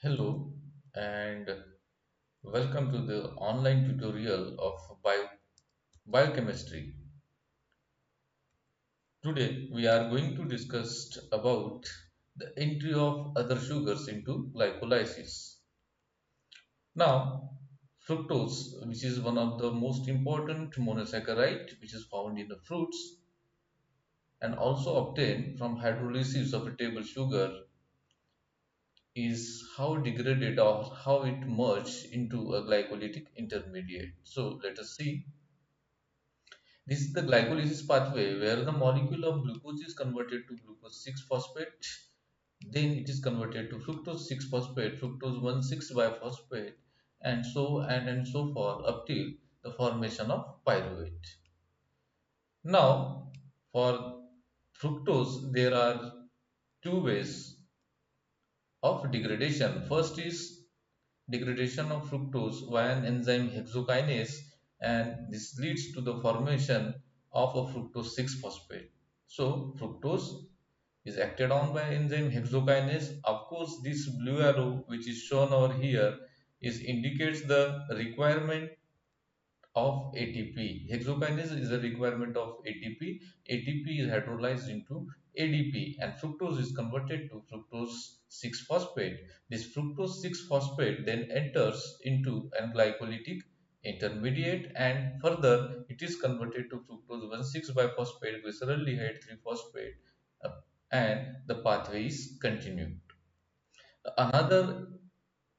Hello and welcome to the online tutorial of biochemistry. Today we are going to discuss about the entry of other sugars into glycolysis. Now, fructose, which is one of the most important monosaccharide which is found in the fruits and also obtained from hydrolysis of a table sugar, is how degraded or how it merged into a glycolytic intermediate. So let us see. This is the glycolysis pathway where the molecule of glucose is converted to glucose 6-phosphate. Then it is converted to fructose 6-phosphate, fructose 1,6 biphosphate, and so forth up till the formation of pyruvate. Now, for fructose, there are two ways of degradation. First is degradation of fructose via an enzyme hexokinase, and this leads to the formation of a fructose 6-phosphate. So fructose is acted on by enzyme hexokinase. Of course, this blue arrow which is shown over here is indicates the requirement of ATP. Hexokinase is a requirement of ATP. ATP is hydrolyzed into ADP and fructose is converted to fructose 6-phosphate. This fructose 6-phosphate then enters into an glycolytic intermediate and further it is converted to fructose 1,6 biphosphate glyceraldehyde 3-phosphate and the pathway is continued. Another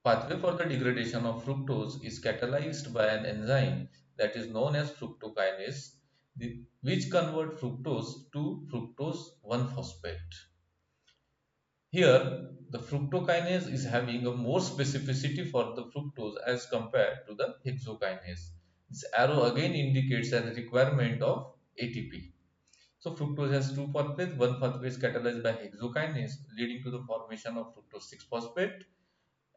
pathway for the degradation of fructose is catalyzed by an enzyme that is known as fructokinase, which convert fructose to fructose 1-phosphate. Here, the fructokinase is having a more specificity for the fructose as compared to the hexokinase. This arrow again indicates a requirement of ATP. So fructose has two pathways. One pathway is catalyzed by hexokinase, leading to the formation of fructose 6-phosphate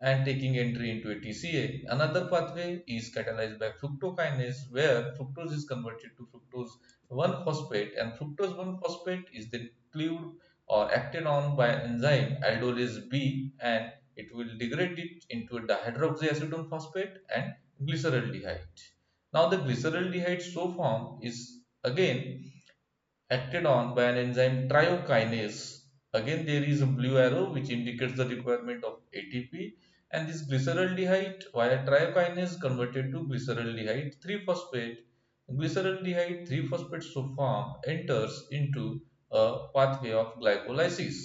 and taking entry into a TCA. Another pathway is catalyzed by fructokinase where fructose is converted to fructose 1-phosphate and fructose 1-phosphate is then cleaved or acted on by enzyme aldolase B and it will degrade it into a dihydroxyacetone phosphate and glyceraldehyde. Now the glyceraldehyde so formed is again acted on by an enzyme triokinase. Again, there is a blue arrow which indicates the requirement of ATP, and this glyceraldehyde via triokinase converted to glyceraldehyde 3-phosphate. Glyceraldehyde 3-phosphate sulfam enters into a pathway of glycolysis.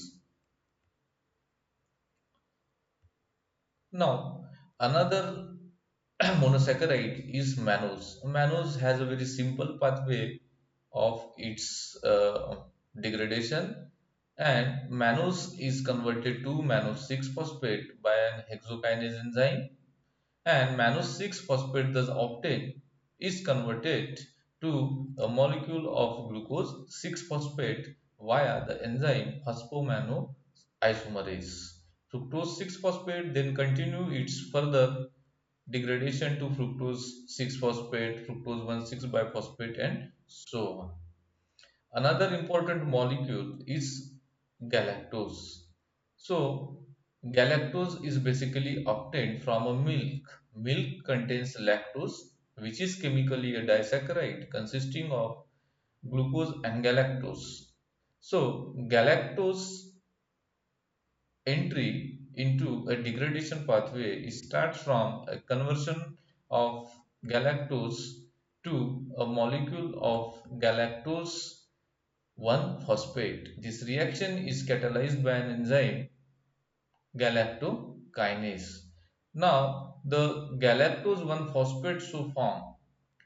Now, another monosaccharide is mannose. Mannose has a very simple pathway of its degradation, and mannose is converted to mannose 6-phosphate by an hexokinase enzyme, and mannose 6-phosphate thus obtained is converted to a molecule of glucose 6-phosphate via the enzyme phosphomannose isomerase. Fructose 6-phosphate then continue its further degradation to fructose 6-phosphate, fructose 1,6 biphosphate and so on. Another important molecule is galactose. So galactose is basically obtained from a milk. Milk contains lactose which is chemically a disaccharide consisting of glucose and galactose. So galactose entry into a degradation pathway starts from a conversion of galactose to a molecule of galactose 1-phosphate. This reaction is catalyzed by an enzyme galactokinase. Now, the galactose 1-phosphate so formed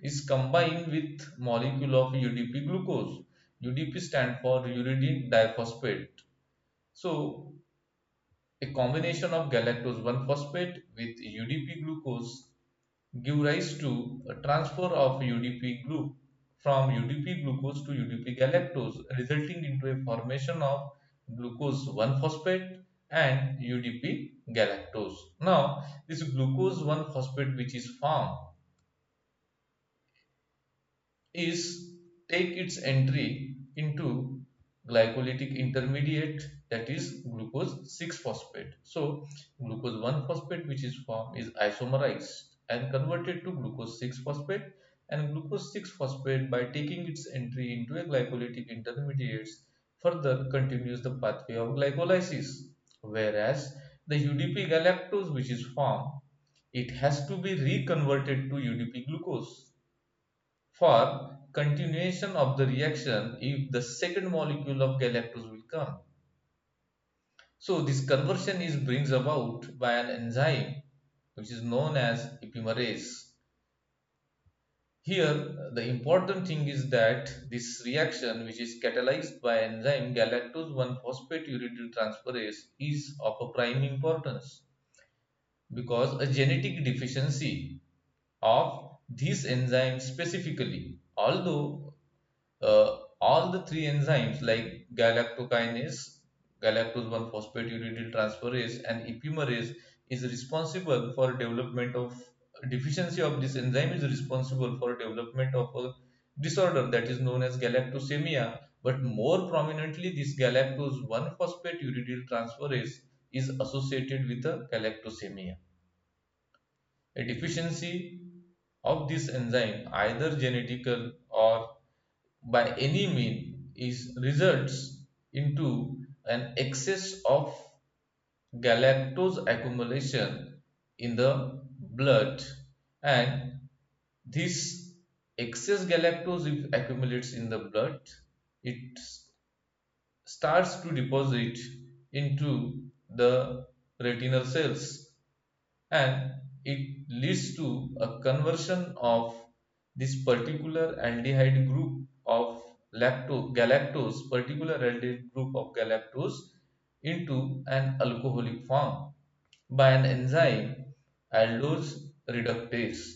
is combined with molecule of UDP glucose. UDP stand for uridine diphosphate. So, a combination of galactose 1-phosphate with UDP glucose give rise to a transfer of UDP group from UDP glucose to UDP galactose, resulting into a formation of glucose 1-phosphate and UDP galactose. Now, this glucose 1-phosphate which is formed is take its entry into glycolytic intermediate that is glucose 6 phosphate. So glucose 1 phosphate which is formed is isomerized and converted to glucose 6 phosphate, and glucose 6 phosphate by taking its entry into a glycolytic intermediates further continues the pathway of glycolysis, whereas the UDP galactose which is formed, it has to be reconverted to UDP glucose for continuation of the reaction if the second molecule of galactose will come. So this conversion is brings about by an enzyme which is known as epimerase. Here the important thing is that this reaction which is catalyzed by enzyme galactose 1 phosphate uridyl transferase is of a prime importance, because a genetic deficiency of this enzyme specifically, although all the three enzymes like galactokinase, galactose 1 phosphate uridyl transferase, and epimerase is responsible for development of deficiency of this enzyme is responsible for development of a disorder that is known as galactosemia. But more prominently, this galactose 1 phosphate uridyl transferase is associated with a galactosemia. A deficiency of this enzyme, either genetical or by any mean, is results into an excess of galactose accumulation in the blood, and this excess galactose if accumulates in the blood, it starts to deposit into the retinal cells, and it leads to a conversion of this particular aldehyde group of galactose, particular aldehyde group of galactose into an alcoholic form by an enzyme aldose reductase.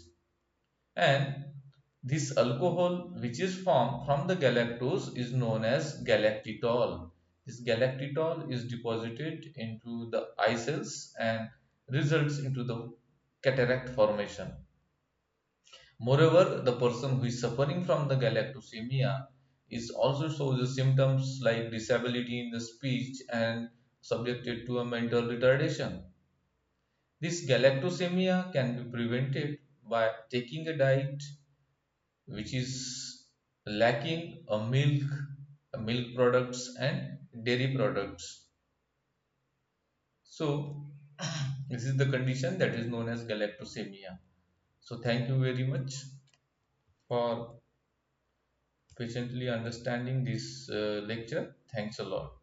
And this alcohol which is formed from the galactose is known as galactitol. This galactitol is deposited into the eye cells and results into the cataract formation. Moreover, the person who is suffering from the galactosemia is also shows the symptoms like disability in the speech and subjected to a mental retardation. This galactosemia can be prevented by taking a diet which is lacking a milk products and dairy products. So this is the condition that is known as galactosemia. So thank you very much for patiently understanding this lecture. Thanks a lot.